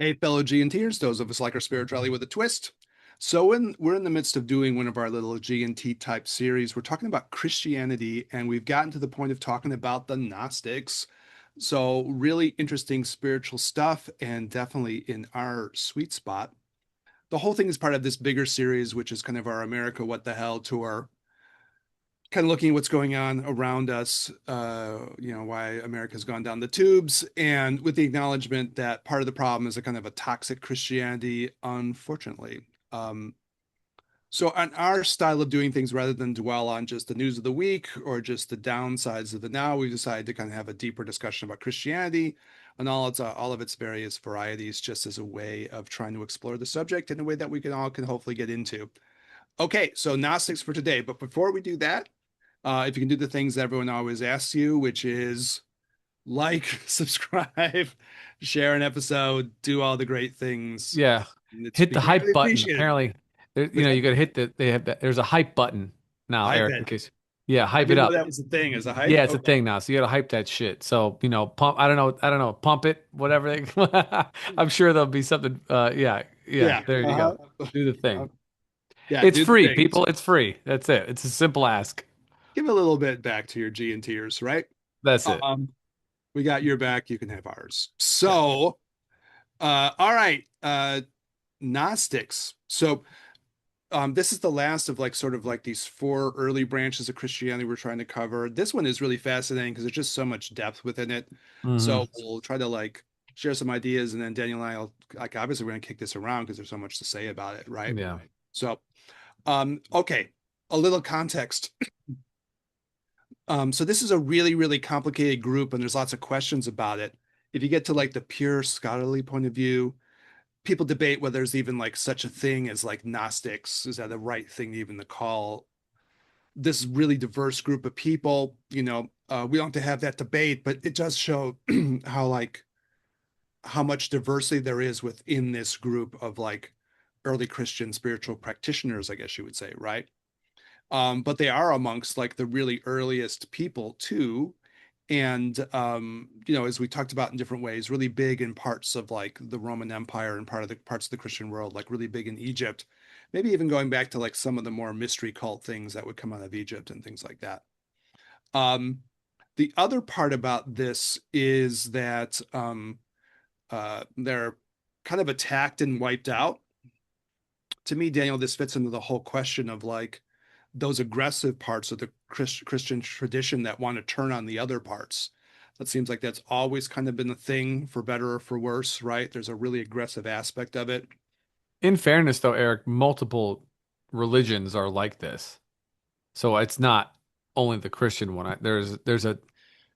Hey, fellow G&Ters, those of us like our spirituality with a twist. So we're in the midst of doing one of our little G&T type series. We're talking about Christianity, and we've gotten to the point of talking about the Gnostics. So really interesting spiritual stuff, and definitely in our sweet spot. The whole thing is part of this bigger series, which is kind of our America What the Hell tour, kind of looking at what's going on around us, why America's gone down the tubes, and with the acknowledgement that part of the problem is a kind of a toxic Christianity, unfortunately. Um, so, on our style of doing things, rather than dwell on just the news of the week or just the downsides of the now, we decided to kind of have a deeper discussion about Christianity and all of its various varieties, just as a way of trying to explore the subject in a way that we can hopefully get into. Okay, so Gnostics for today. But before we do that, if you can do the things that everyone always asks you, which is like, subscribe, share an episode, do all the great things. Yeah. It's Hit be the hype greatly button. appreciated. Apparently, there, What's that? you got to hit the, they have that. There's a hype button now, Hype Eric, in it. case. Yeah, I hype it didn't know up. that was the thing as a hype. Yeah, it's a Okay. thing now. So you got to hype that shit. So, pump, I don't know, pump it, whatever. I'm sure there'll be something. Yeah, yeah, Yeah. there you go. Uh-huh. Do the Uh, thing. yeah, It's do the free, things. people. It's free. That's it. It's a simple ask. Give a little bit back to your G and Ters, right? That's it. Um, we got your back, you can have ours. Yeah. So, all right. Gnostics. So this is the last of like sort of like these four early branches of Christianity we're trying to cover. This one is really fascinating because there's just so much depth within it. Hmm. So we'll try to like share some ideas, and then Daniel and I will like obviously we're gonna kick this around because there's so much to say about it, right? Yeah. So okay, a little context. So this is a really, really complicated group, and there's lots of questions about it. If you get to like the pure scholarly point of view, people debate whether there's even like such a thing as like Gnostics. Is that the right thing even to call this really diverse group of people? We don't have to have that debate, but it does show how like how much diversity there is within this group of like early Christian spiritual practitioners, I guess you would say, right? But they are amongst like the really earliest people too. And as we talked about in different ways, really big in parts of like the Roman Empire and part of the parts of the Christian world, like really big in Egypt, maybe even going back to like some of the more mystery cult things that would come out of Egypt and things like that. Um, the other part about this is that they're kind of attacked and wiped out. To me, Daniel, this fits into the whole question of like those aggressive parts of the Christian tradition that want to turn on the other parts. That seems like that's always kind of been a thing, for better or for worse, right? There's a really aggressive aspect of it. In fairness, though, Eric, multiple religions are like this. So it's not only the Christian one. There's a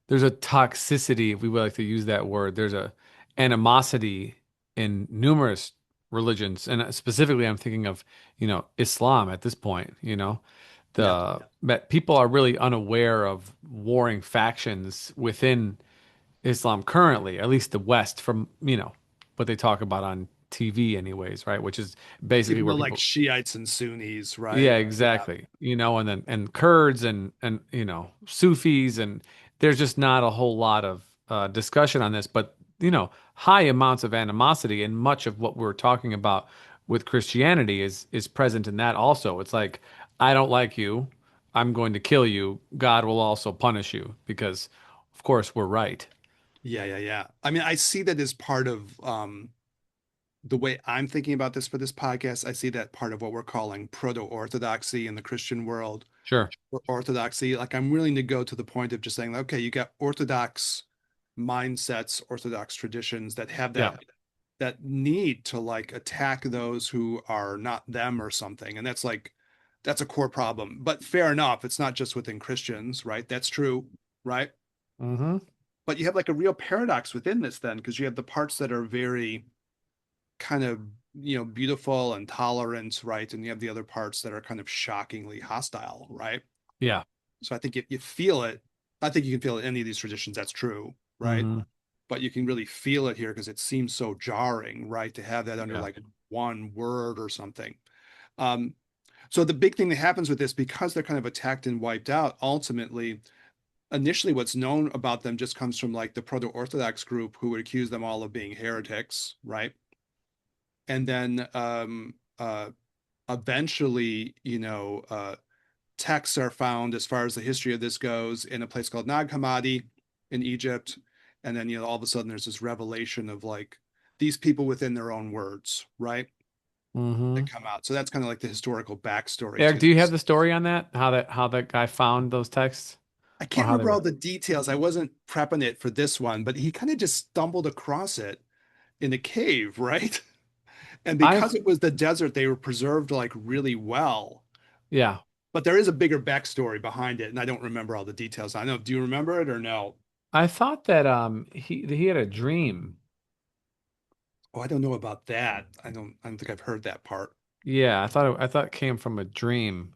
toxicity, if we would like to use that word. There's a animosity in numerous religions, and specifically, I'm thinking of Islam at this point. Yeah. That people are really unaware of warring factions within Islam currently, at least the West, from what they talk about on TV, anyways, right? Which is basically Even where though like people. Shiites and Sunnis, Yeah, right? Yeah. exactly. And then Kurds and Sufis, and there's just not a whole lot of discussion on this, but high amounts of animosity, and much of what we're talking about with Christianity is present in that also. It's like, I don't like you, I'm going to kill you. God will also punish you because, of course, we're right. Yeah, yeah, yeah. I mean, I see that as part of the way I'm thinking about this for this podcast. I see that part of what we're calling proto-orthodoxy in the Christian world, Sure. or orthodoxy. Like I'm willing to go to the point of just saying, okay, you got orthodox mindsets, orthodox traditions that have Yeah. that need to like attack those who are not them or something. And that's a core problem. But fair enough, it's not just within Christians, right? That's true, right? Hmm. But you have like a real paradox within this then, because you have the parts that are very kind of, beautiful and tolerant, right? And you have the other parts that are kind of shockingly hostile, right? Yeah. So I think if you feel it, I think you can feel it in any of these traditions. That's true, right? Hmm. But you can really feel it here because it seems so jarring, right? To have that under Yeah. like one word or something. Um, so the big thing that happens with this, because they're kind of attacked and wiped out, ultimately, initially what's known about them just comes from like the proto-Orthodox group who would accuse them all of being heretics, right? and then eventually, texts are found as far as the history of this goes in a place called Nag Hammadi in Egypt. And then, all of a sudden there's this revelation of like these people within their own words, right? That Hmm. come out. So that's kind of like the historical backstory Eric, to do you have this. the story on that? How that guy found those texts I or can't how they remember all were? the details. I wasn't prepping it for this one, but he kind of just stumbled across it in a cave, right? And because I've it was the desert, they were preserved like really well. Yeah. But there is a bigger backstory behind it, and I don't remember all the details. I know. Do you remember it or no? I thought that he had a dream. Oh, I don't know about that. I don't think I've heard that part. Yeah, I thought it came from a dream.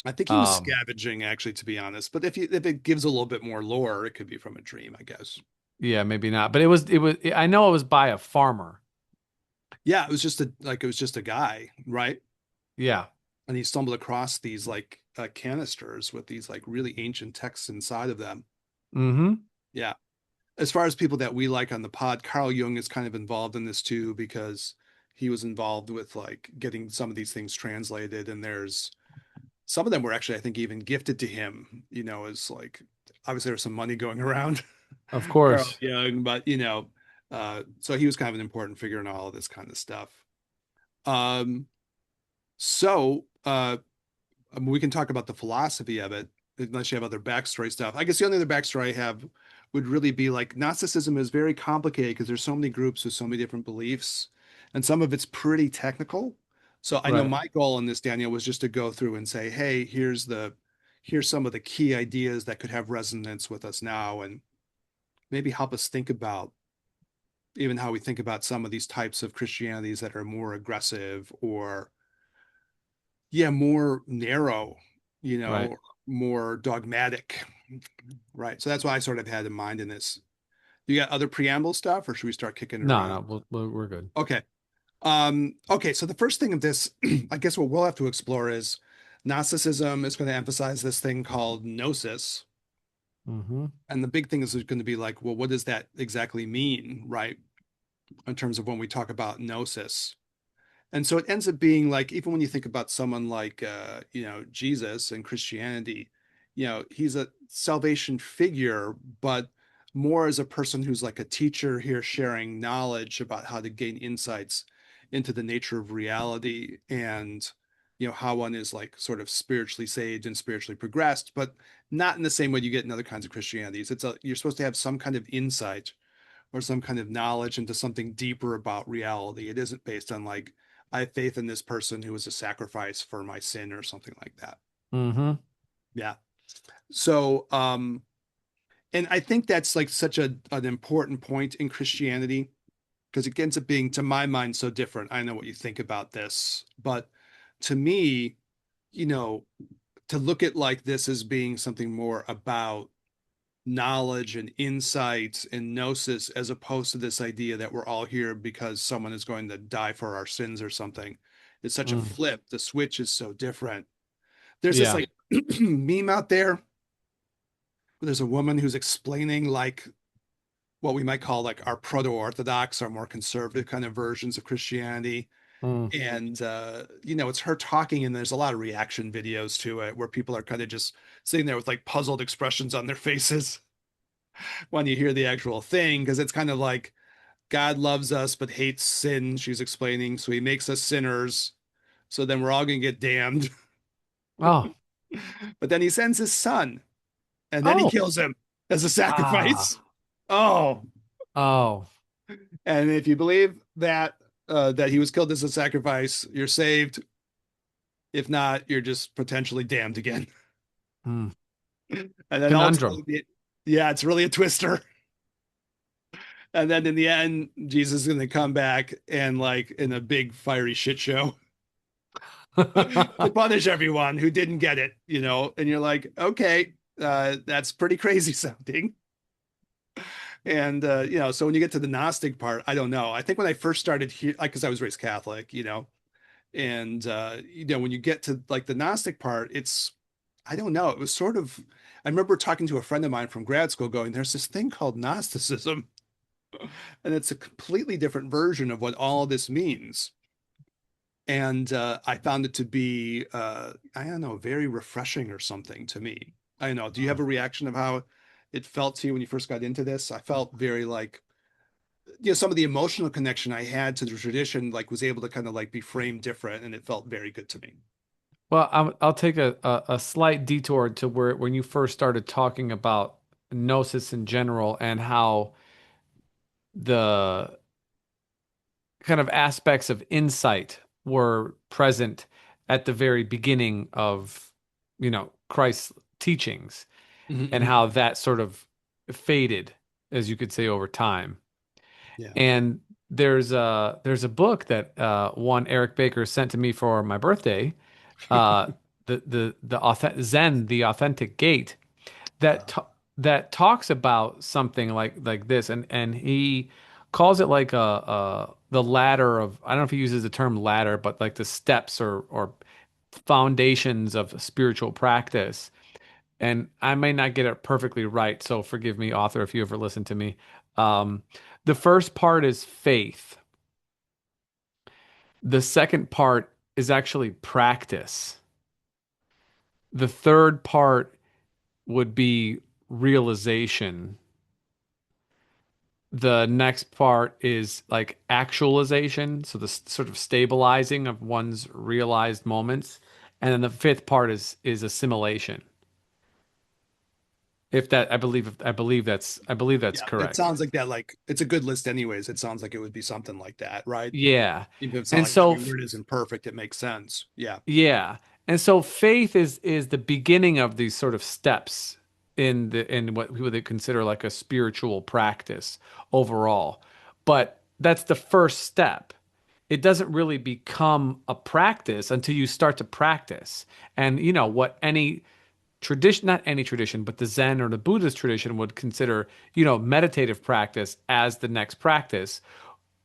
I think he was Um scavenging, actually, to be honest. But if it gives a little bit more lore, it could be from a dream, I guess. yeah, maybe not. But it was I know it was by a farmer. Yeah, it was just a guy, right? Yeah. And he stumbled across these like canisters with these like really ancient texts inside of them. Mm-hmm. Yeah. As far as people that we like on the pod, Carl Jung is kind of involved in this too because he was involved with like getting some of these things translated, and there's some of them were actually, I think, even gifted to him, as like obviously there's some money going around. Of Carl course. Jung, but so he was kind of an important figure in all of this kind of stuff. Um, so we can talk about the philosophy of it, unless you have other backstory stuff. I guess the only other backstory I have would really be like Gnosticism is very complicated because there's so many groups with so many different beliefs, and some of it's pretty technical. So I know Right. my goal in this, Daniel, was just to go through and say, hey, here's some of the key ideas that could have resonance with us now, and maybe help us think about even how we think about some of these types of Christianities that are more aggressive or yeah, more narrow, Right. more dogmatic. Right. So that's what I sort of had in mind in this. You got other preamble stuff, or should we start kicking it No, around? no, we're good. Okay. Okay, so the first thing of this, I guess what we'll have to explore is Gnosticism is going to emphasize this thing called gnosis. Mm-hmm. And the big thing is going to be like, well, what does that exactly mean, right? In terms of when we talk about gnosis. And so it ends up being like, even when you think about someone like, Jesus and Christianity, he's a salvation figure, but more as a person who's like a teacher here sharing knowledge about how to gain insights into the nature of reality and, how one is like sort of spiritually saved and spiritually progressed, but not in the same way you get in other kinds of Christianities. You're supposed to have some kind of insight or some kind of knowledge into something deeper about reality. It isn't based on like, I have faith in this person who was a sacrifice for my sin or something like that. Mm-hmm. Yeah. So, and I think that's like such an important point in Christianity because it ends up being, to my mind, so different. I know what you think about this, but to me, you know, to look at like this as being something more about knowledge and insight and gnosis as opposed to this idea that we're all here because someone is going to die for our sins or something. It's such a Mm. flip. The switch is so different. There's this Yeah. like meme out there where there's a woman who's explaining like what we might call like our proto-orthodox, our more conservative kind of versions of Christianity. Mm. And it's her talking, and there's a lot of reaction videos to it where people are kind of just sitting there with like puzzled expressions on their faces when you hear the actual thing, because it's kind of like God loves us but hates sin, she's explaining. So he makes us sinners. So then we're all going to get damned. Oh. But then he sends his son and then he Oh. kills him as a sacrifice. Ah. Oh, Oh. and if you believe that he was killed as a sacrifice, you're saved. If not, you're just potentially damned again. Mm. And then Conundrum. ultimately, yeah, it's really a twister. And then in the end, Jesus is going to come back and like in a big fiery shit show to punish everyone who didn't get it, and you're like, okay, that's pretty crazy sounding. And so when you get to the Gnostic part, I don't know. I think when I first started here, because I was raised Catholic, and when you get to like the Gnostic part, it's I don't know. It was sort of I remember talking to a friend of mine from grad school going, there's this thing called Gnosticism, and it's a completely different version of what all of this means. and I found it to be I don't know, very refreshing or something to me. I don't know. Do you have a reaction of how it felt to you when you first got into this? I felt very like, some of the emotional connection I had to the tradition like was able to kind of like be framed different, and it felt very good to me. Well, I'll take a slight detour to where when you first started talking about gnosis in general and how the kind of aspects of insight were present at the very beginning of, Christ's teachings and Mhm. how that sort of faded, as you could say, over time. Yeah. And there's a book that one Eric Baker sent to me for my birthday, uh, the Authentic Gate, that Uh, that talks about something like this, and he calls it like the ladder of, I don't know if he uses the term ladder, but like the steps or foundations of spiritual practice. And I may not get it perfectly right, so forgive me, author, if you ever listen to me. Um, the first part is faith. The second part is actually practice. The third part would be realization. The next part is like actualization, so the sort of stabilizing of one's realized moments. And then the fifth part is assimilation. If that, I believe that's yeah, it correct. sounds like that. Like it's a good list, anyways. It sounds like it would be something like that, right? Yeah. Even if it's not And like so every word isn't perfect, it makes sense. Yeah. yeah. And so faith is the beginning of these sort of steps in what we would consider like a spiritual practice overall. But that's the first step. It doesn't really become a practice until you start to practice. And what any tradition, not any tradition, but the Zen or the Buddhist tradition would consider, meditative practice as the next practice,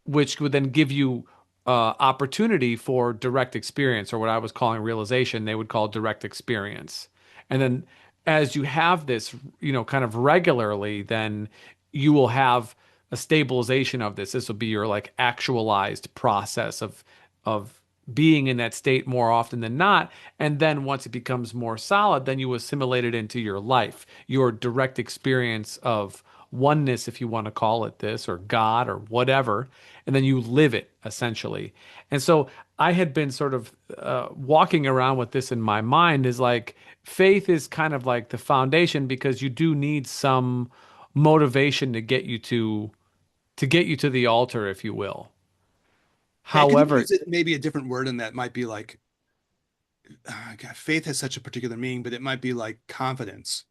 which would then give you opportunity for direct experience, or what I was calling realization, they would call direct experience. And then as you have this, kind of regularly, then you will have a stabilization of this. This will be your like actualized process of being in that state more often than not. And then once it becomes more solid, then you assimilate it into your life, your direct experience of oneness, if you want to call it this, or God, or whatever. And then you live it essentially. And so I had been sort of walking around with this in my mind, is like faith is kind of like the foundation, because you do need some motivation to get you to the altar, if you will. Yeah, could you However, use it maybe a different word in that might be like God, faith has such a particular meaning, but it might be like confidence,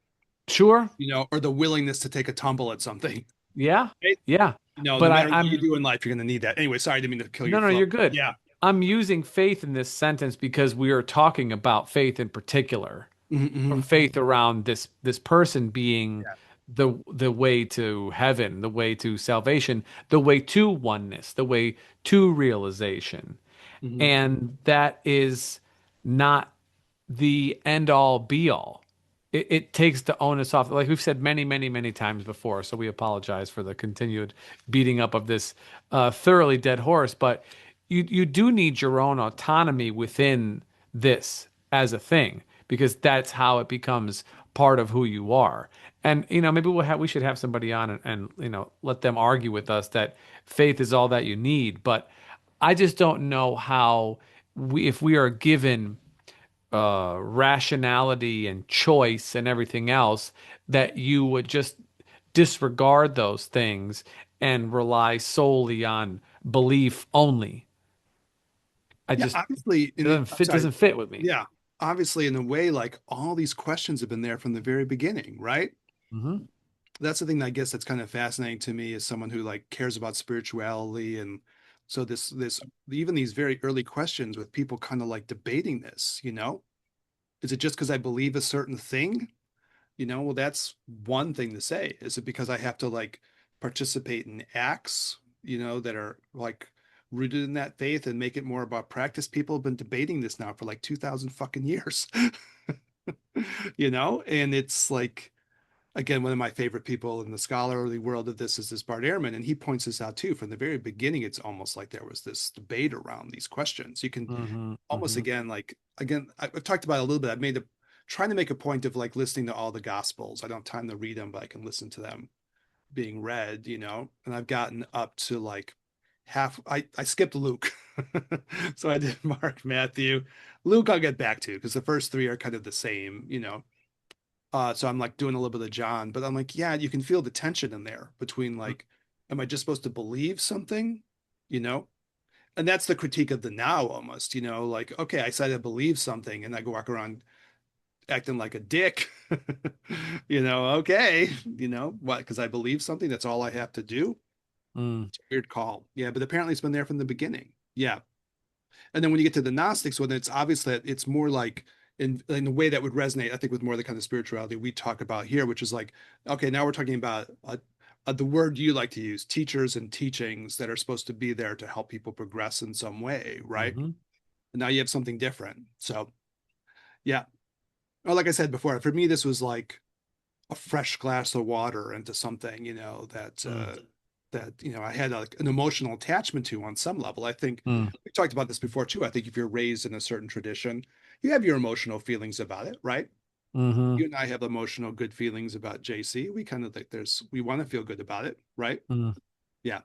sure, or the willingness to take a tumble at something. yeah, Right? yeah. No But matter what you I'm do in life, you're going to need that. Anyway, sorry, I didn't mean to kill your no, no, flow. you're good. Yeah. I'm using faith in this sentence because we are talking about faith in particular, or Hmm. faith around this person being Yeah. the way to heaven, the way to salvation, the way to oneness, the way to realization. Hmm. And that is not the end all be all. It takes the onus off, like we've said many, many, many times before. So we apologize for the continued beating up of this thoroughly dead horse. But you do need your own autonomy within this as a thing, because that's how it becomes part of who you are. And maybe we should have somebody on and let them argue with us that faith is all that you need. But I just don't know how if we are given rationality and choice and everything else, that you would just disregard those things and rely solely on belief only. I Yeah. just Obviously, it doesn't I'm fit sorry. doesn't fit with me. Yeah. Obviously, in a way, like all these questions have been there from the very beginning, right? Hmm. That's the thing that I guess that's kind of fascinating to me as someone who like cares about spirituality. And so this even these very early questions with people kind of like debating this, is it just because I believe a certain thing? Well, that's one thing to say. Is it because I have to like participate in acts, that are like rooted in that faith and make it more about practice? People have been debating this now for like 2000 fucking years. And it's like, again, one of my favorite people in the scholarly world of this is this Bart Ehrman, and he points this out too. From the very beginning, it's almost like there was this debate around these questions. You can Hmm. almost Hmm. again, like again, I've talked about it a little bit. I've made a trying to make a point of like listening to all the gospels. I don't have time to read them, but I can listen to them being read, and I've gotten up to like I skipped Luke. So I did Mark, Matthew, Luke I'll get back to because the first three are kind of the same. So I'm like doing a little bit of John, but I'm like, yeah, you can feel the tension in there between like, am I just supposed to believe something? You know? And that's the critique of the now almost, like, okay, I said I believe something and I go walk around acting like a dick. Okay, what? Because I believe something, that's all I have to do. Mm. It's a weird call. Yeah, but apparently it's been there from the beginning. Yeah. And then when you get to the Gnostics, when it's obvious that it's more like in a way that would resonate, I think, with more of the kind of spirituality we talk about here, which is like, okay, now we're talking about the word you like to use, teachers and teachings that are supposed to be there to help people progress in some way, right? Hmm. And now you have something different. So, yeah. Well, like I said before, for me, this was like a fresh glass of water into something, Mm. that I had like an emotional attachment to on some level. I think Mm. we talked about this before too. I think if you're raised in a certain tradition, you have your emotional feelings about it, right? Hmm. You and I have emotional good feelings about JC. We kind of think we want to feel good about it, right? Mm. Yeah.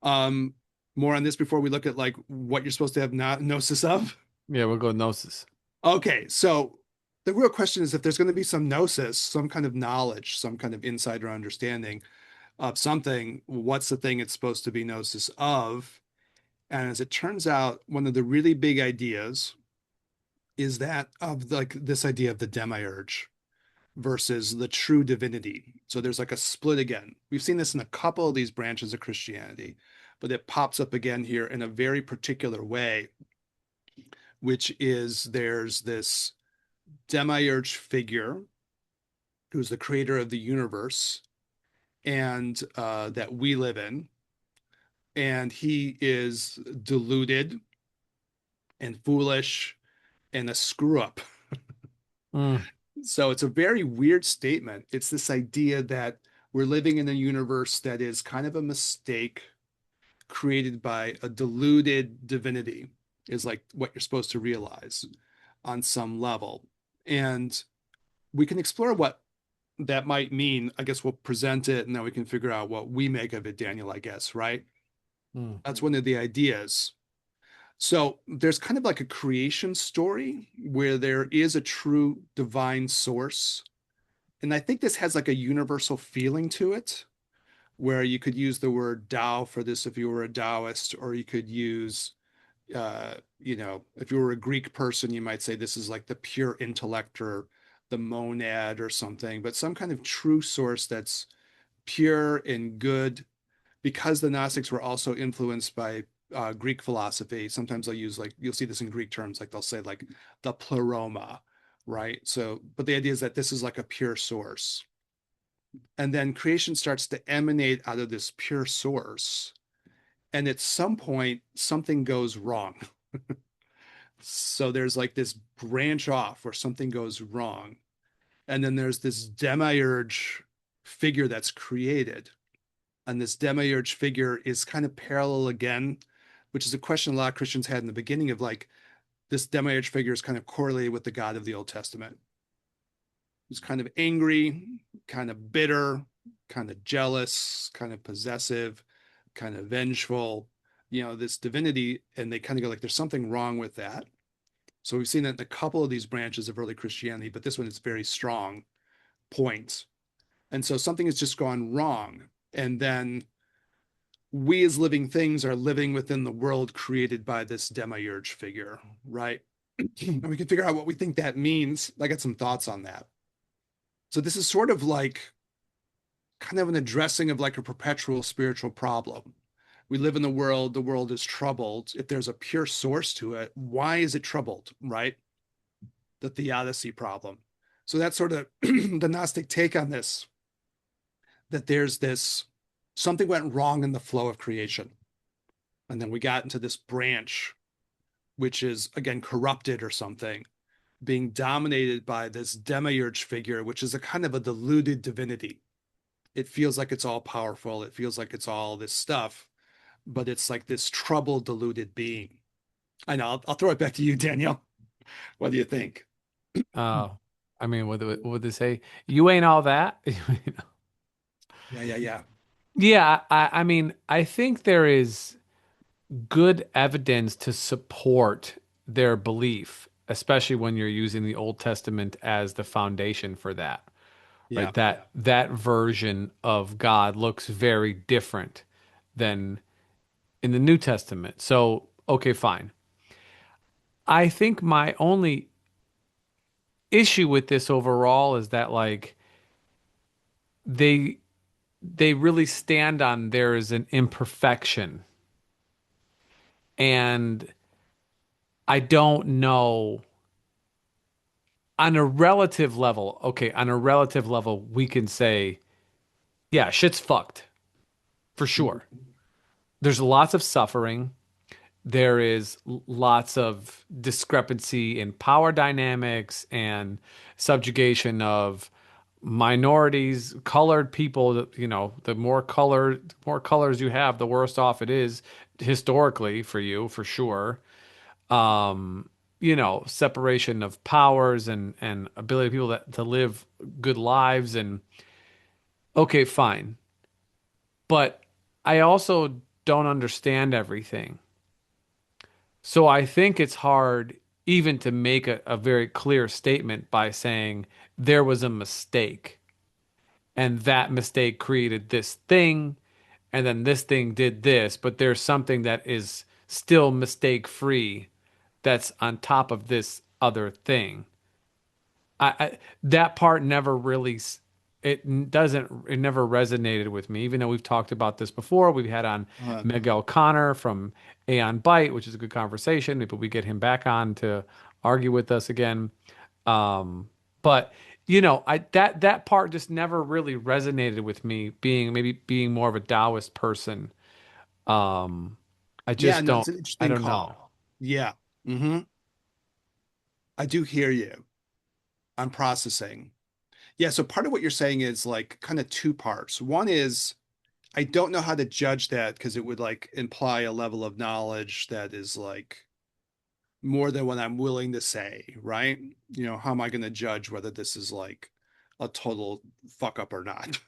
Um, More on this before we look at like what you're supposed to have not gnosis of. Yeah, we'll go gnosis. Okay, so the real question is if there's going to be some gnosis, some kind of knowledge, some kind of insight or understanding of something, what's the thing it's supposed to be gnosis of? And as it turns out, one of the really big ideas is that of like this idea of the demiurge versus the true divinity. So there's like a split again. We've seen this in a couple of these branches of Christianity, but it pops up again here in a very particular way, which is there's this demiurge figure who's the creator of the universe and that we live in. And he is deluded and foolish and a screw up. Mm. So it's a very weird statement. It's this idea that we're living in a universe that is kind of a mistake created by a deluded divinity, is like what you're supposed to realize on some level. And we can explore what that might mean. I guess we'll present it and then we can figure out what we make of it, Daniel, I guess, right? Mm. That's one of the ideas. So there's kind of like a creation story where there is a true divine source. And I think this has like a universal feeling to it, where you could use the word Tao for this if you were a Taoist, or you could use, if you were a Greek person, you might say this is like the pure intellect or the monad or something, but some kind of true source that's pure and good because the Gnostics were also influenced by Greek philosophy. Sometimes they'll use like you'll see this in Greek terms, like they'll say like the pleroma, right? So, but the idea is that this is like a pure source, and then creation starts to emanate out of this pure source, and at some point something goes wrong. So there's like this branch off where something goes wrong, and then there's this demiurge figure that's created, and this demiurge figure is kind of parallel again, which is a question a lot of Christians had in the beginning of like this demiurge figure is kind of correlated with the God of the Old Testament. He's kind of angry, kind of bitter, kind of jealous, kind of possessive, kind of vengeful, this divinity. And they kind of go like, there's something wrong with that. So we've seen that in a couple of these branches of early Christianity, but this one is very strong point. And so something has just gone wrong. And then we as living things are living within the world created by this demiurge figure, right? And we can figure out what we think that means. I got some thoughts on that. So this is sort of like kind of an addressing of like a perpetual spiritual problem. We live in the world is troubled. If there's a pure source to it, why is it troubled, right? The theodicy problem. So that's sort of the Gnostic take on this, that there's this something went wrong in the flow of creation. And then we got into this branch, which is again corrupted or something. being dominated by this demiurge figure, which is a kind of a diluted divinity. It feels like it's all powerful. It feels like it's all this stuff, but it's like this troubled, diluted being. I know. I'll throw it back to you, Daniel. What do you think? Oh, I mean, what would they say? You ain't all that. Yeah, yeah, yeah. Yeah, I mean, I think there is good evidence to support their belief, especially when you're using the Old Testament as the foundation for that, right? Yeah. That version of God looks very different than in the New Testament. So, okay, fine. I think my only issue with this overall is that like they they really stand on there is an imperfection, and I don't know on a relative level. Okay, on a relative level we can say yeah, shit's fucked for sure. Mhm. There's lots of suffering. There is lots of discrepancy in power dynamics and subjugation of minorities, colored people. You know, more colors you have, the worse off it is historically for you, for sure. Um, you know, separation of powers and ability of people to live good lives. And okay, fine, but I also don't understand everything. So I think it's hard even to make a very clear statement by saying there was a mistake and that mistake created this thing and then this thing did this, but there's something that is still mistake free that's on top of this other thing. I that part never really it never resonated with me, even though we've talked about this before. We've had on Uh, Miguel Connor from Aeon Byte, which is a good conversation. Maybe we get him back on to argue with us again. But you know, I that part just never really resonated with me, being more of a Taoist person. Um, I yeah, just no, don't it's an I interesting don't know. call. Yeah. Hmm. I do hear you. I'm processing. Yeah, so part of what you're saying is like kind of two parts. One is I don't know how to judge that because it would like imply a level of knowledge that is like more than what I'm willing to say, right? You know, how am I going to judge whether this is like a total fuck up or not,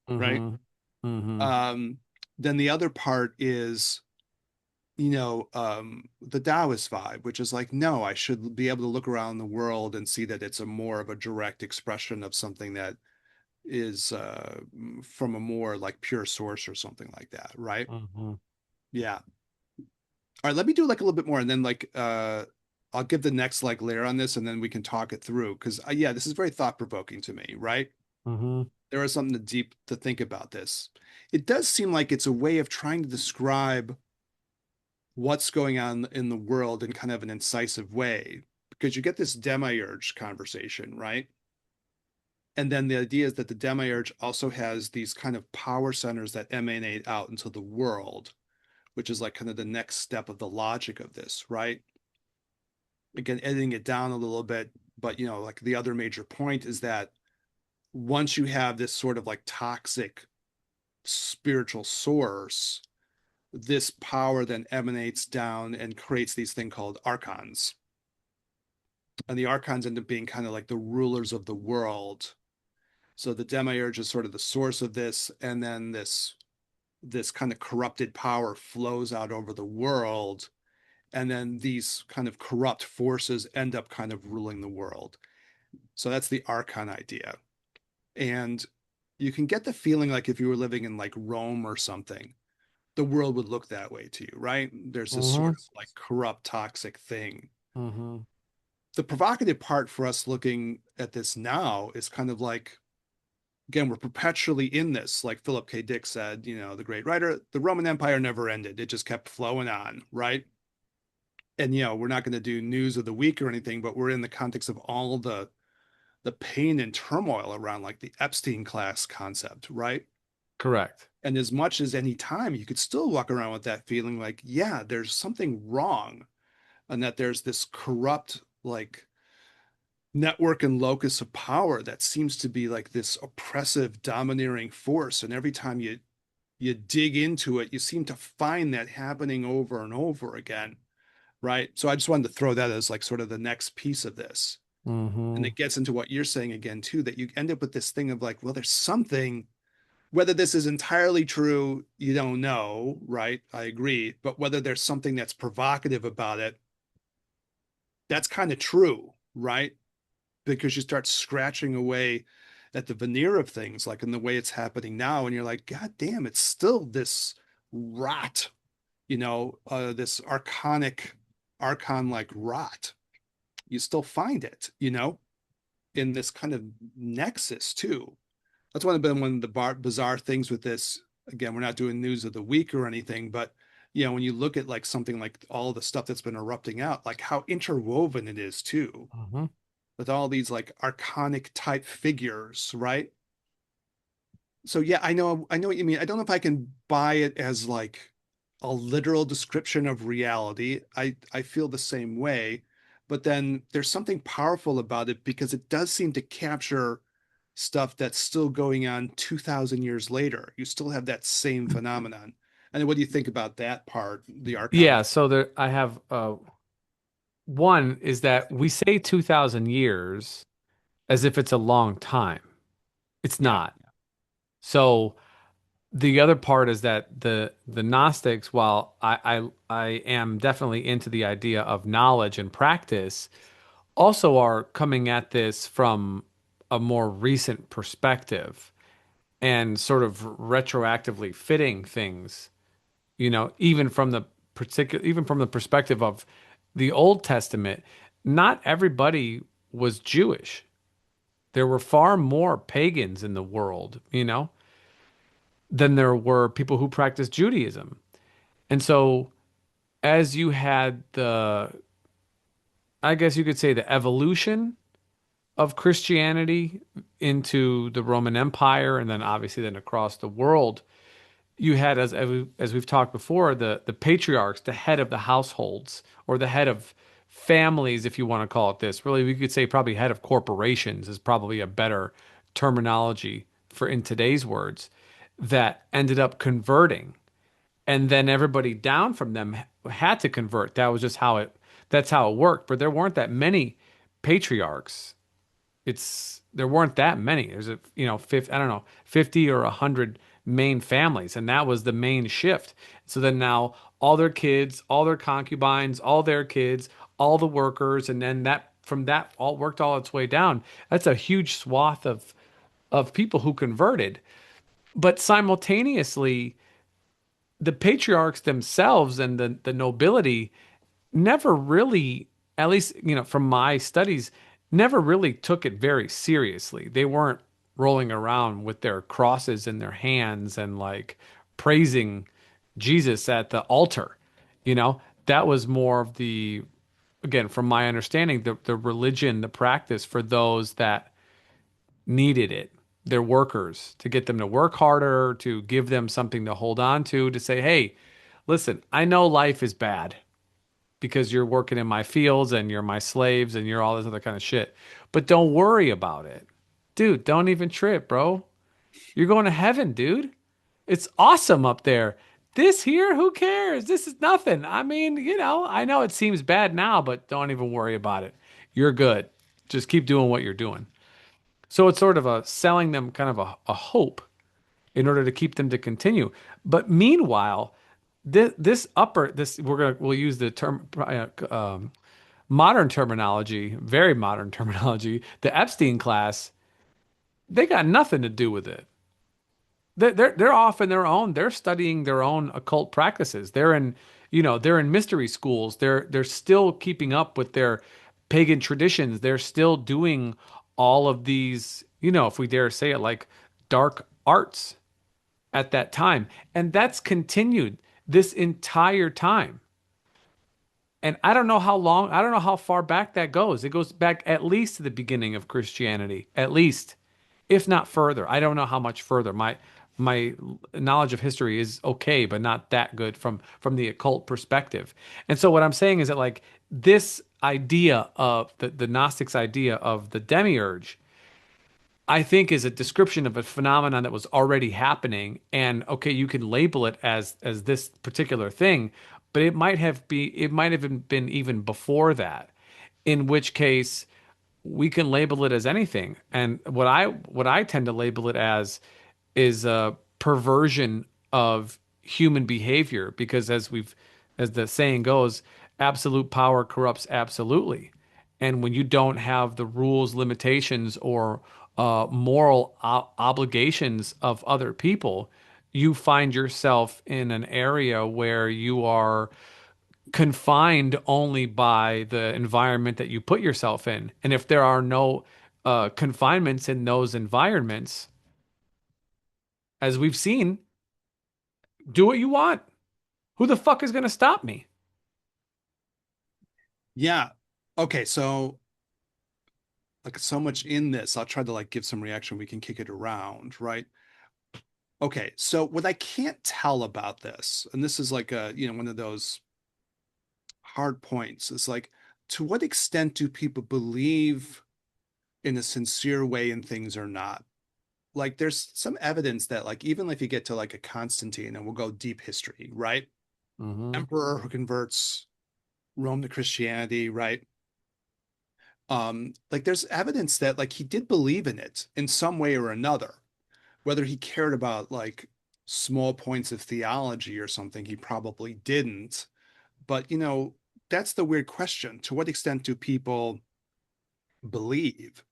right? Mm-hmm. Mm-hmm. Um, then the other part is, the Taoist vibe, which is like, no, I should be able to look around the world and see that it's a more of a direct expression of something that is from a more like pure source or something like that, right? Mm-hmm. Yeah. All right, let me do like a little bit more and then like I'll give the next like layer on this and then we can talk it through because yeah, this is very thought provoking to me, right? Mm-hmm. There is something deep to think about this. It does seem like it's a way of trying to describe what's going on in the world in kind of an incisive way because you get this demiurge conversation, right? And then the idea is that the demiurge also has these kind of power centers that emanate out into the world, which is like kind of the next step of the logic of this, right? Again, editing it down a little bit, but like the other major point is that once you have this sort of like toxic spiritual source, this power then emanates down and creates these thing called archons. And the archons end up being kind of like the rulers of the world. So the demiurge is sort of the source of this, and then this kind of corrupted power flows out over the world, and then these kind of corrupt forces end up kind of ruling the world. So that's the archon idea. And you can get the feeling like if you were living in like Rome or something, the world would look that way to you, right? There's this sort Mm-hmm. of like corrupt, toxic thing. Mm-hmm. The provocative part for us looking at this now is kind of like, again, we're perpetually in this. Like Philip K. Dick said, the great writer, the Roman Empire never ended. It just kept flowing on, right? And we're not going to do news of the week or anything, but we're in the context of all the pain and turmoil around like the Epstein class concept, right? Correct. And as much as any time, you could still walk around with that feeling like, yeah, there's something wrong, and that there's this corrupt, like network and locus of power that seems to be like this oppressive, domineering force. And every time you dig into it, you seem to find that happening over and over again, right? So I just wanted to throw that as like sort of the next piece of this. And Hmm. it gets into what you're saying again too, that you end up with this thing of like, well, there's something, whether this is entirely true, you don't know, right? I agree. But whether there's something that's provocative about it, that's kind of true, right? Because you start scratching away at the veneer of things, like in the way it's happening now, and you're like, God damn, it's still this rot, this archon like rot. You still find it, in this kind of nexus too. That's one of the bizarre things with this. Again, we're not doing news of the week or anything, but when you look at like something like all the stuff that's been erupting out, like how interwoven it is too, Hmm. with all these like archonic type figures, right? So yeah, I know what you mean. I don't know if I can buy it as like a literal description of reality. I feel the same way, but then there's something powerful about it because it does seem to capture stuff that's still going on 2000 years later. You still have that same phenomenon. And what do you think about that part, the archon? Yeah, so there I have one is that we say 2000 years as if it's a long time. It's Yeah. not. So the other part is that the Gnostics, while I am definitely into the idea of knowledge and practice, also are coming at this from a more recent perspective and sort of retroactively fitting things, even from the perspective of the Old Testament, not everybody was Jewish. There were far more pagans in the world, than there were people who practiced Judaism. And so as you had I guess you could say the evolution of Christianity into the Roman Empire and then obviously then across the world, you had as we've talked before the patriarchs, the head of the households or the head of families, if you want to call it this. Really, we could say probably head of corporations is probably a better terminology for in today's words, that ended up converting, and then everybody down from them had to convert. That's how it worked. But there weren't that many patriarchs. There weren't that many. There's I don't know, 50 or 100 main families, and that was the main shift. So then now all their kids, all their concubines, all their kids, all the workers, and then that from that all worked all its way down. That's a huge swath of people who converted. But simultaneously, the patriarchs themselves and the nobility never really, at least, from my studies, never really took it very seriously. They weren't rolling around with their crosses in their hands and like praising Jesus at the altar. That was more of again, from my understanding, the religion, the practice for those that needed it, their workers, to get them to work harder, to give them something to hold on to say, hey, listen, I know life is bad because you're working in my fields and you're my slaves and you're all this other kind of shit. But don't worry about it. Dude, don't even trip, bro. You're going to heaven, dude. It's awesome up there. This here, who cares? This is nothing. I mean, I know it seems bad now, but don't even worry about it. You're good. Just keep doing what you're doing. So it's sort of a selling them kind of a hope in order to keep them to continue. But meanwhile, we'll use the term modern terminology, very modern terminology. The Epstein class, they got nothing to do with it. They're off in their own. They're studying their own occult practices. They're in mystery schools. They're still keeping up with their pagan traditions. They're still doing all of these, if we dare say it, like dark arts at that time. And that's continued this entire time. And I don't know how long, I don't know how far back that goes. It goes back at least to the beginning of Christianity, at least, if not further. I don't know how much further. My knowledge of history is okay, but not that good from the occult perspective. And so what I'm saying is that like this idea of the Gnostics idea of the demiurge, I think is a description of a phenomenon that was already happening. And okay, you can label it as this particular thing, but it might have been even before that. In which case, we can label it as anything. And what I tend to label it as is a perversion of human behavior, because as the saying goes, absolute power corrupts absolutely. And when you don't have the rules, limitations, or moral obligations of other people, you find yourself in an area where you are confined only by the environment that you put yourself in. And if there are no confinements in those environments, as we've seen, do what you want. Who the fuck is going to stop me? Yeah. Okay, so like so much in this, I'll try to like give some reaction. We can kick it around, right? Okay, so what I can't tell about this, and this is like a, one of those hard points, is like to what extent do people believe in a sincere way in things or not? Like there's some evidence that like even if you get to like a Constantine, and we'll go deep history, right? Mm-hmm. Emperor who converts Rome to Christianity, right? Like there's evidence that like he did believe in it in some way or another. Whether he cared about like small points of theology or something, he probably didn't. But that's the weird question. To what extent do people believe?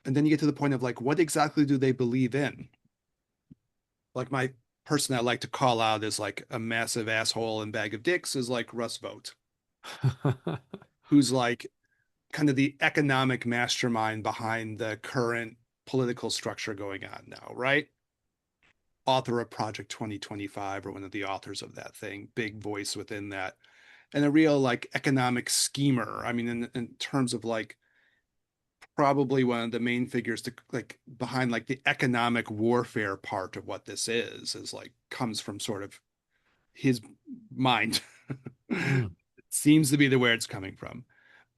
And then you get to the point of like, what exactly do they believe in? Like my person I like to call out as like a massive asshole and bag of dicks is like Russ Vogt, who's like kind of the economic mastermind behind the current political structure going on now, right? Author of Project 2025, or one of the authors of that thing, big voice within that, and a real like economic schemer. I mean, in terms of like probably one of the main figures to like behind like the economic warfare part of what this is like comes from sort of his mind. Mm. It seems to be the where it's coming from.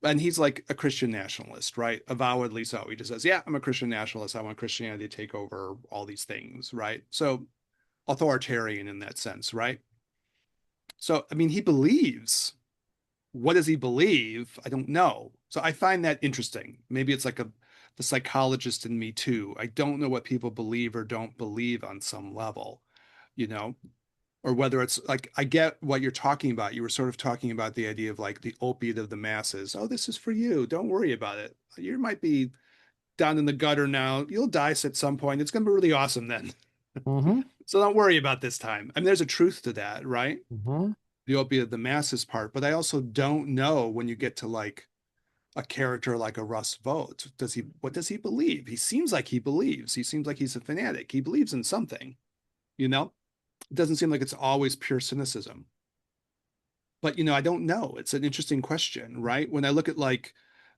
And he's like a Christian nationalist, right? Avowedly so. He just says, yeah, I'm a Christian nationalist. I want Christianity to take over all these things, right? So authoritarian in that sense, right? So, I mean, he believes. What does he believe? I don't know. So I find that interesting. Maybe it's like the psychologist in me too. I don't know what people believe or don't believe on some level, you know, or whether it's like I get what you're talking about. You were sort of talking about the idea of like the opiate of the masses. Oh, this is for you. Don't worry about it. You might be down in the gutter now. You'll die at some point. It's going to be really awesome then. Mm-hmm. So don't worry about this time. I mean, there's a truth to that, right? Mm-hmm. The opiate of the masses part, but I also don't know when you get to like a character like a Russ Vogt. What does he believe? He seems like he believes. He seems like he's a fanatic. He believes in something, you know? It doesn't seem like it's always pure cynicism. But I don't know. It's an interesting question, right? When I look at like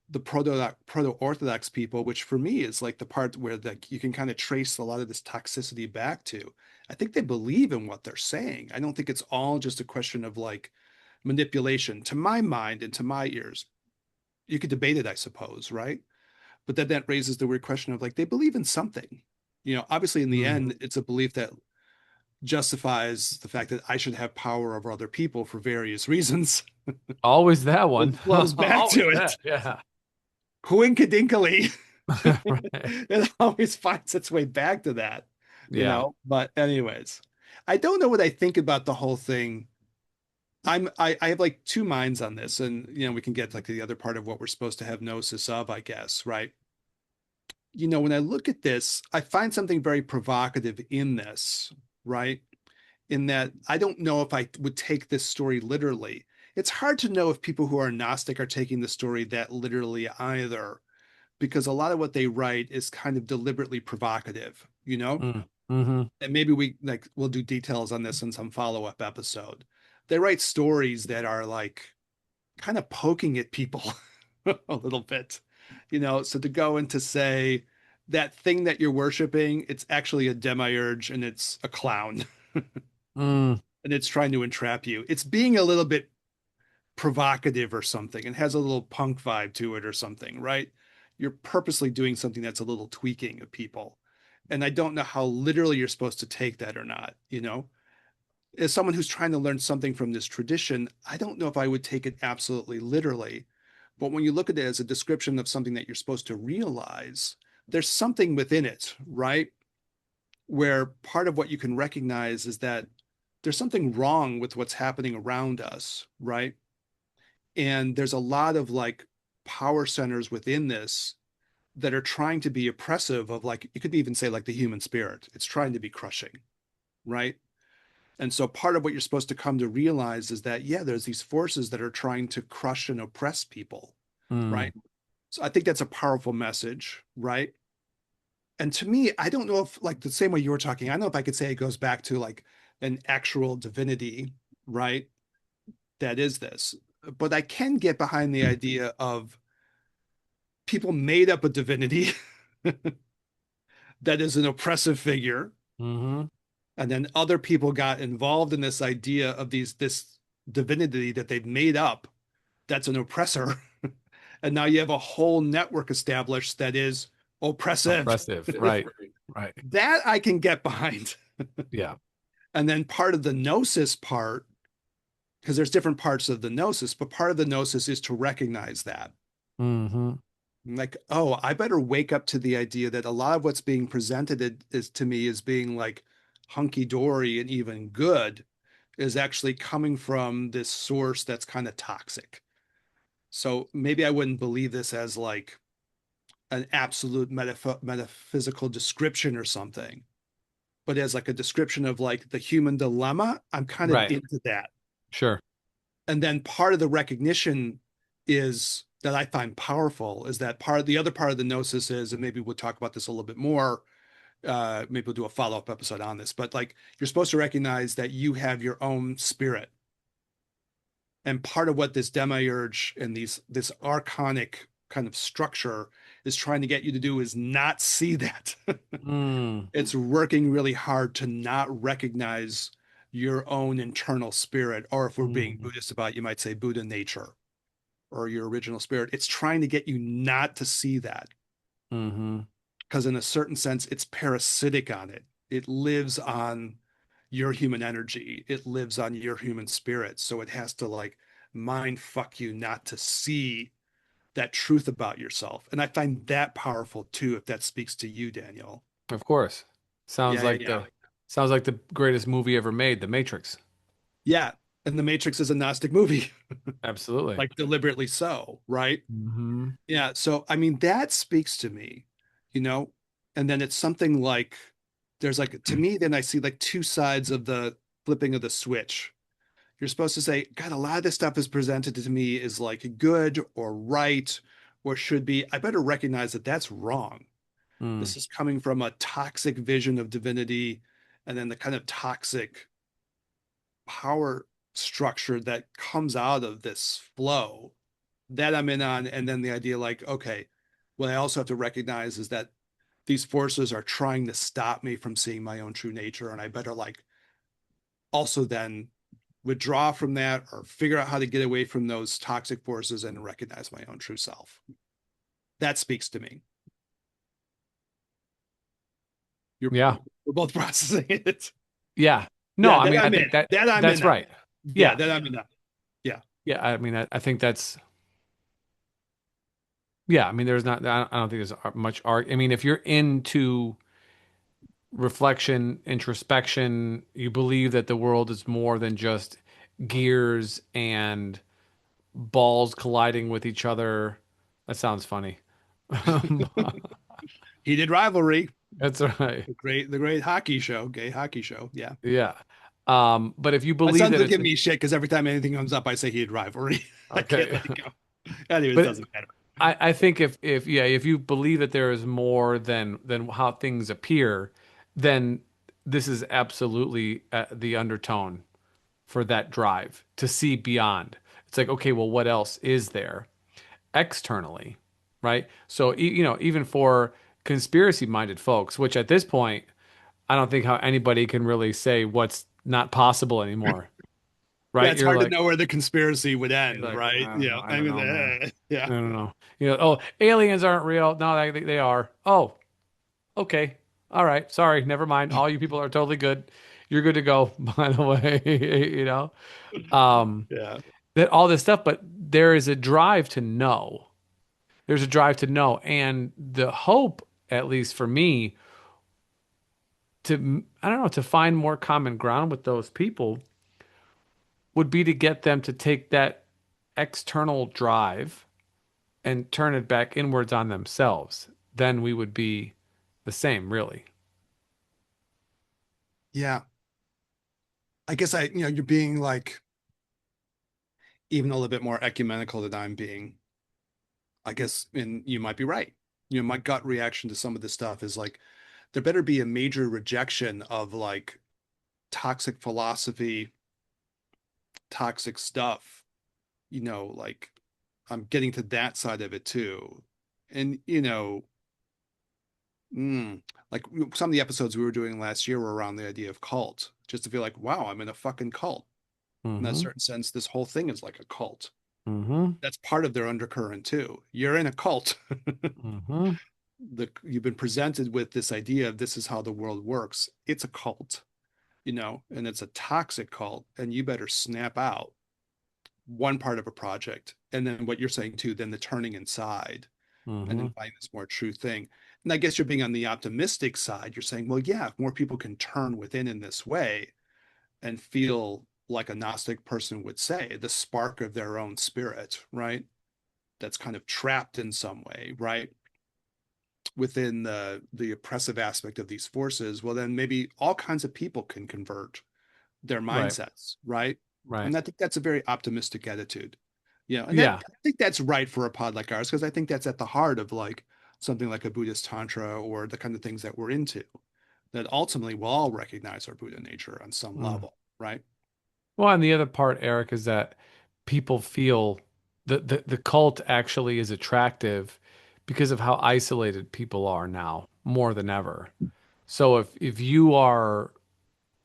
the proto-orthodox people, which for me is like the part where like you can kind of trace a lot of this toxicity back to. I think they believe in what they're saying. I don't think it's all just a question of like manipulation. To my mind and to my ears, you could debate it, I suppose, right? But then that raises the weird question of like they believe in something. Obviously in the Mm. end, it's a belief that justifies the fact that I should have power over other people for various reasons. Always that It one. flows back Always to it. that. Yeah. Coinkadinkly, Right. it always finds its way back to that. Yeah. But anyways, I don't know what I think about the whole thing. I have like two minds on this, and we can get like the other part of what we're supposed to have gnosis of, I guess, right? When I look at this, I find something very provocative in this, right? In that I don't know if I would take this story literally. It's hard to know if people who are Gnostic are taking the story that literally either, because a lot of what they write is kind of deliberately provocative. Mm. Mm-hmm. And maybe we'll do details on this in some follow-up episode. They write stories that are like kind of poking at people a little bit. So to go and to say that thing that you're worshiping, it's actually a demiurge and it's a clown Mm. and it's trying to entrap you. It's being a little bit provocative or something and has a little punk vibe to it or something, right? You're purposely doing something that's a little tweaking of people. And I don't know how literally you're supposed to take that or not, you know? As someone who's trying to learn something from this tradition, I don't know if I would take it absolutely literally. But when you look at it as a description of something that you're supposed to realize, there's something within it, right? Where part of what you can recognize is that there's something wrong with what's happening around us, right? And there's a lot of like power centers within this that are trying to be oppressive of, like, you could even say like the human spirit. It's trying to be crushing, right? And so part of what you're supposed to come to realize is that, yeah, there's these forces that are trying to crush and oppress people, Mm. right? So I think that's a powerful message, right? And to me, I don't know if, like, the same way you were talking, I don't know if I could say it goes back to like an actual divinity, right? That is this. But I can get behind the idea of people made up a divinity that is an oppressive figure, Hmm. and then other people got involved in this idea of this divinity that they've made up that's an oppressor. And now you have a whole network established that is oppressive. Oppressive. Right. Right. That I can get behind. Yeah. And then part of the gnosis part, because there's different parts of the gnosis, but part of the gnosis is to recognize that. Hmm. Like, oh, I better wake up to the idea that a lot of what's being presented is to me as being like hunky dory and even good is actually coming from this source that's kind of toxic. So maybe I wouldn't believe this as like an absolute metaphysical description or something, but as like a description of like the human dilemma. I'm kind of Right. into that. Sure. And then part of the recognition is that I find powerful is that part of the other part of the gnosis is, and maybe we'll talk about this a little bit more. Maybe we'll do a follow-up episode on this, but like you're supposed to recognize that you have your own spirit. And part of what this demiurge and this archonic kind of structure is trying to get you to do is not see that. Mm. It's working really hard to not recognize your own internal spirit, or if we're being Hmm. Buddhist about it, you might say Buddha nature or your original spirit. It's trying to get you not to see that Hmm. because, in a certain sense, it's parasitic on it. It lives on your human energy, it lives on your human spirit. So it has to like mind fuck you not to see that truth about yourself. And I find that powerful too, if that speaks to you, Daniel. Of course. Sounds Yeah, yeah, like yeah. the greatest movie ever made, The Matrix. Yeah. And The Matrix is a Gnostic movie, Absolutely. like deliberately so, right? Hmm. Yeah. So, I mean, that speaks to me, you know? And then it's something like there's like, to me, then I see like two sides of the flipping of the switch. You're supposed to say, God, a lot of this stuff is presented to me as like good or right or should be. I better recognize that that's wrong. Mm. This is coming from a toxic vision of divinity and then the kind of toxic power structure that comes out of this flow that I'm in on. And then the idea like, okay, what I also have to recognize is that these forces are trying to stop me from seeing my own true nature. And I better like also then withdraw from that or figure out how to get away from those toxic forces and recognize my own true self. That speaks to me. You're Yeah. we're both processing it. Yeah. No, Yeah, I that mean, I I'm in. think that That I'm in that's on. right. Yeah, Yeah. that I'm in on. Yeah. Yeah. I mean, I think that's, yeah. I mean, there's not, I don't think there's much art. I mean, if you're into reflection, introspection, you believe that the world is more than just gears and balls colliding with each other. That sounds funny. Heated rivalry. That's right. The great hockey show, gay hockey show. Yeah. Yeah. But if you My believe sons that will it's give me shit because every time anything comes up, I say heated rivalry. I can't okay, let it go. Anyways, it but doesn't matter. I think if yeah, if you believe that there is more than how things appear, then this is absolutely the undertone for that drive to see beyond. It's like, okay, well, what else is there externally, right? So even for conspiracy-minded folks, which at this point, I don't think how anybody can really say what's not possible anymore, Yeah, right? it's You're hard to like, know where the conspiracy would you're end, like, right? Yeah, I I don't mean, know, man. yeah, I don't know. Oh, aliens aren't real. No, they are. Oh, okay. All right. Sorry. Never mind. All you people are totally good. You're good to go, by the way. Um, yeah, that all this stuff, but there is a drive to know. There's a drive to know. And the hope, at least for me, I don't know, to find more common ground with those people would be to get them to take that external drive and turn it back inwards on themselves. Then we would be the same, really. yeah. I guess you're being like even a little bit more ecumenical than I'm being. I guess, and you might be right. My gut reaction to some of this stuff is like there better be a major rejection of like toxic philosophy, toxic stuff. Like I'm getting to that side of it too. And like some of the episodes we were doing last year were around the idea of cult, just to feel like, wow, I'm in a fucking cult. In that Mm-hmm. certain sense, this whole thing is like a cult. Mm-hmm. That's part of their undercurrent too. You're in a cult. Mm-hmm. You've been presented with this idea of this is how the world works. It's a cult, and it's a toxic cult, and you better snap out one part of a project. And then what you're saying too, then the turning inside and Mm-hmm. then find this more true thing. And I guess you're being on the optimistic side. You're saying, well, yeah, if more people can turn within in this way and feel like a Gnostic person would say, the spark of their own spirit, right? That's kind of trapped in some way, right? Within the oppressive aspect of these forces, well, then maybe all kinds of people can convert their Right. mindsets, right? Right. And I think that's a very optimistic attitude. And that Yeah. I think that's right for a pod like ours because I think that's at the heart of like something like a Buddhist tantra or the kind of things that we're into. That ultimately we'll all recognize our Buddha nature on some Mm. level, right? Well, and the other part, Eric, is that people feel the cult actually is attractive because of how isolated people are now more than ever. So if you are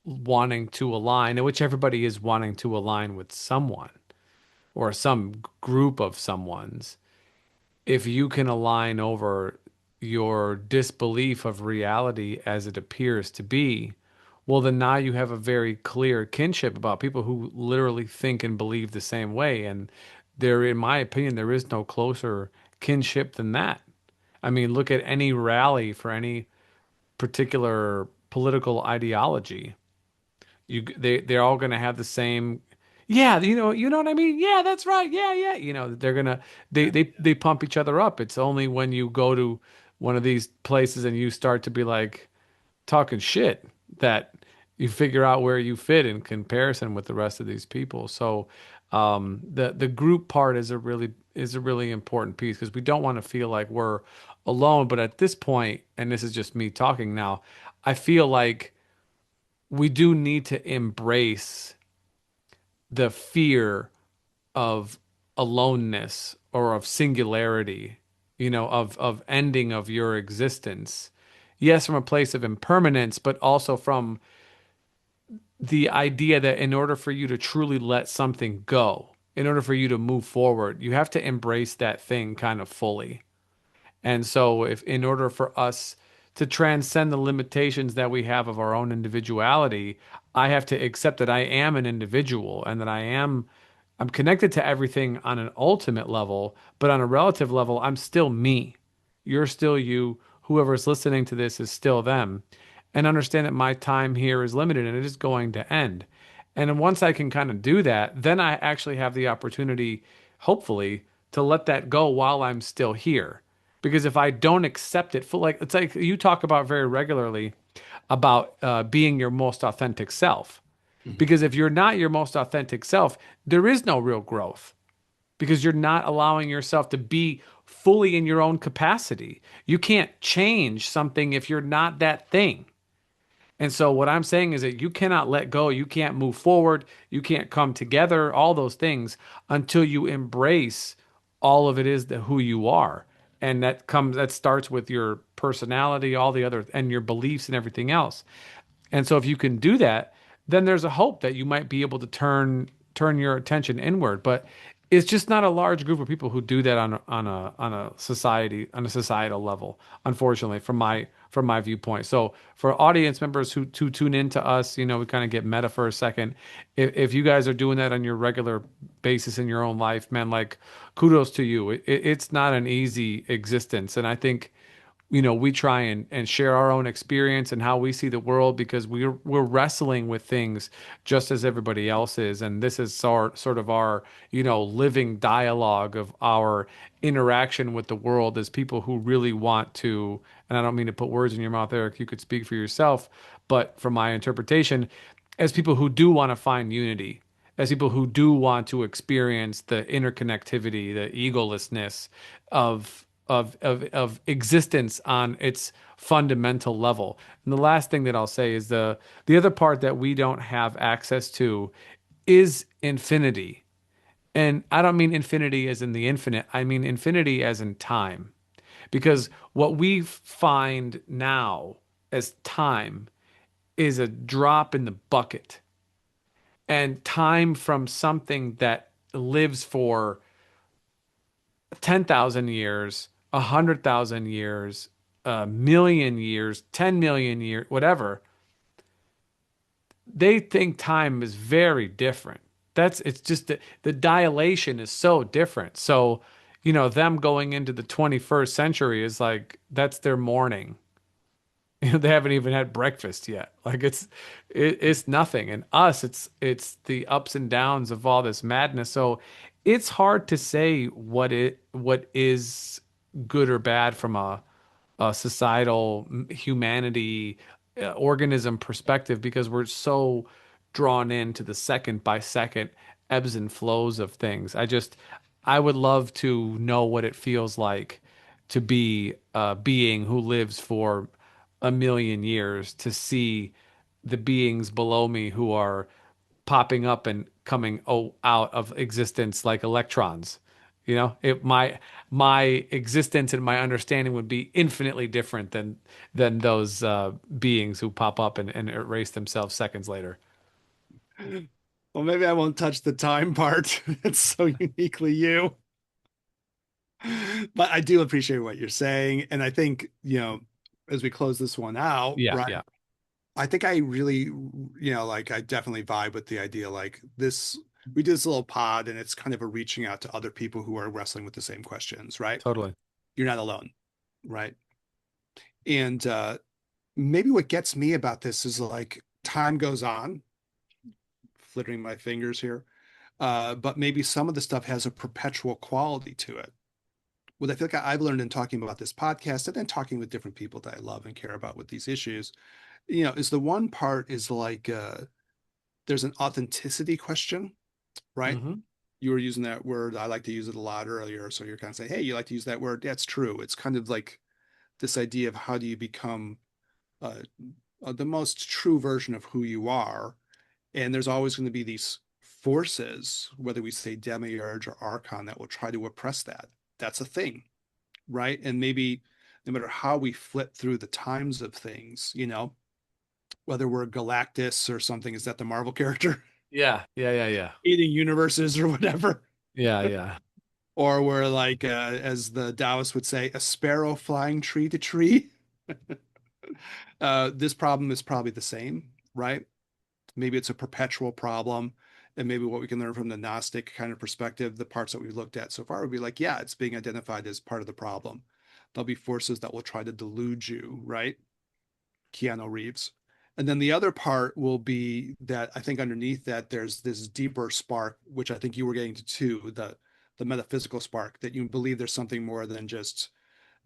wanting to align, which everybody is wanting to align with someone or some group of someone's, if you can align over your disbelief of reality as it appears to be, well, then now you have a very clear kinship about people who literally think and believe the same way. And there, in my opinion, there is no closer kinship than that. I mean, look at any rally for any particular political ideology. They're all going to have the same. Yeah, you know what I mean. Yeah, that's right. Yeah, yeah. They're gonna Yeah. they pump each other up. It's only when you go to one of these places and you start to be like talking shit that you figure out where you fit in comparison with the rest of these people. So the group part is a really important piece because we don't want to feel like we're alone. But at this point, and this is just me talking now, I feel like we do need to embrace the fear of aloneness or of singularity, of ending of your existence. Yes, from a place of impermanence, but also from the idea that in order for you to truly let something go, in order for you to move forward, you have to embrace that thing kind of fully. And so, if in order for us to transcend the limitations that we have of our own individuality, I have to accept that I am an individual and that I'm connected to everything on an ultimate level, but on a relative level, I'm still me. You're still you. Whoever's listening to this is still them. And understand that my time here is limited and it is going to end. And then once I can kind of do that, then I actually have the opportunity, hopefully, to let that go while I'm still here. Because if I don't accept it, like it's like you talk about very regularly about being your most authentic self. Mhm. Because if you're not your most authentic self, there is no real growth because you're not allowing yourself to be fully in your own capacity. You can't change something if you're not that thing. And so what I'm saying is that you cannot let go, you can't move forward, you can't come together, all those things until you embrace all of it is the who you are. And that starts with your personality, all the other and your beliefs and everything else. And so if you can do that, then there's a hope that you might be able to turn turn your attention inward. But it's just not a large group of people who do that on a societal level, unfortunately, from my viewpoint. So for audience members who tune into us, we kind of get meta for a second. If you guys are doing that on your regular basis in your own life, man, like kudos to you. It's not an easy existence, and I think we try and share our own experience and how we see the world because we're wrestling with things just as everybody else is. And this is sort of our, living dialogue of our interaction with the world as people who really want to, and I don't mean to put words in your mouth, Eric, you could speak for yourself, but from my interpretation, as people who do want to find unity, as people who do want to experience the interconnectivity, the egolessness of existence on its fundamental level. And the last thing that I'll say is the other part that we don't have access to is infinity. And I don't mean infinity as in the infinite, I mean infinity as in time. Because what we find now as time is a drop in the bucket. And time from something that lives for 10,000 years, 100,000 years, a million years, 10 million years, whatever, they think time is very different. It's just the dilation is so different. So, them going into the 21st century is like, that's their morning. They haven't even had breakfast yet. Like it's nothing. And us, it's the ups and downs of all this madness. So it's hard to say what is good or bad from a societal humanity organism perspective because we're so drawn into the second by second ebbs and flows of things. I would love to know what it feels like to be a being who lives for a million years, to see the beings below me who are popping up and coming out of existence like electrons. My existence and my understanding would be infinitely different than those beings who pop up and erase themselves seconds later. Well, maybe I won't touch the time part. It's so uniquely you. But I do appreciate what you're saying. And I think, as we close this one out, Yeah, right? yeah, I think I really, like I definitely vibe with the idea like this, we do this little pod and it's kind of a reaching out to other people who are wrestling with the same questions, right? totally. You're not alone, right? And maybe what gets me about this is like time goes on, flittering my fingers here. But maybe some of the stuff has a perpetual quality to it. What I feel like I've learned in talking about this podcast and then talking with different people that I love and care about with these issues, is the one part is like there's an authenticity question, right? Hmm. You were using that word. I like to use it a lot earlier. So you're kind of saying, hey, you like to use that word. That's true. It's kind of like this idea of how do you become uh, the most true version of who you are. And there's always going to be these forces, whether we say demiurge or archon, that will try to oppress that. That's a thing, right? And maybe no matter how we flip through the times of things, whether we're Galactus or something, is that the Marvel character? Yeah, yeah, yeah, yeah, Eating universes or whatever. yeah, yeah. Or we're like, as the Taoists would say, a sparrow flying tree to tree. This problem is probably the same, right? Maybe it's a perpetual problem. And maybe what we can learn from the Gnostic kind of perspective, the parts that we've looked at so far would be like, yeah, it's being identified as part of the problem. There'll be forces that will try to delude you, right? Keanu Reeves. And then the other part will be that I think underneath that there's this deeper spark, which I think you were getting to too, the metaphysical spark, that you believe there's something more than just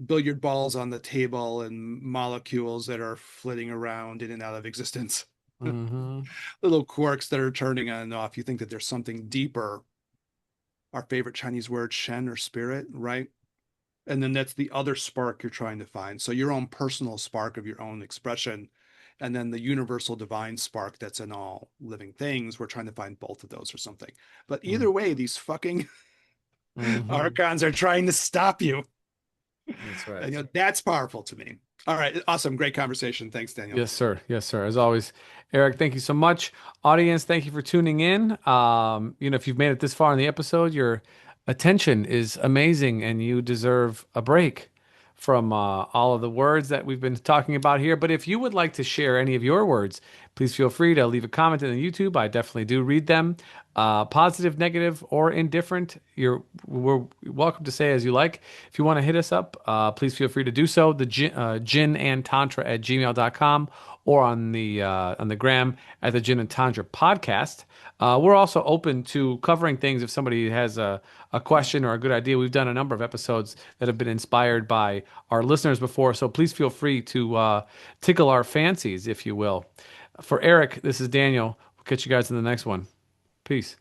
billiard balls on the table and molecules that are flitting around in and out of existence. Hmm. Little quarks that are turning on and off. You think that there's something deeper. Our favorite Chinese word, Shen or spirit, right? And then that's the other spark you're trying to find. So your own personal spark of your own expression, and then the universal divine spark that's in all living things. We're trying to find both of those or something. But either way, these fucking Hmm. archons are trying to stop you. That's And right. that's powerful to me. All right. Awesome. Great conversation. Thanks, Daniel. Yes, sir. Yes, sir. As always, Eric, thank you so much. Audience, thank you for tuning in. If you've made it this far in the episode, your attention is amazing and you deserve a break from all of the words that we've been talking about here. But if you would like to share any of your words, please feel free to leave a comment in the YouTube. I definitely do read them. Positive, negative, or indifferent, we're welcome to say as you like. If you want to hit us up, please feel free to do so. The gin and tantra at gmail.com or on the gram at the Gin and Tantra podcast. We're also open to covering things if somebody has a question or a good idea. We've done a number of episodes that have been inspired by our listeners before, so please feel free to tickle our fancies, if you will. For Eric, this is Daniel. We'll catch you guys in the next one. Peace.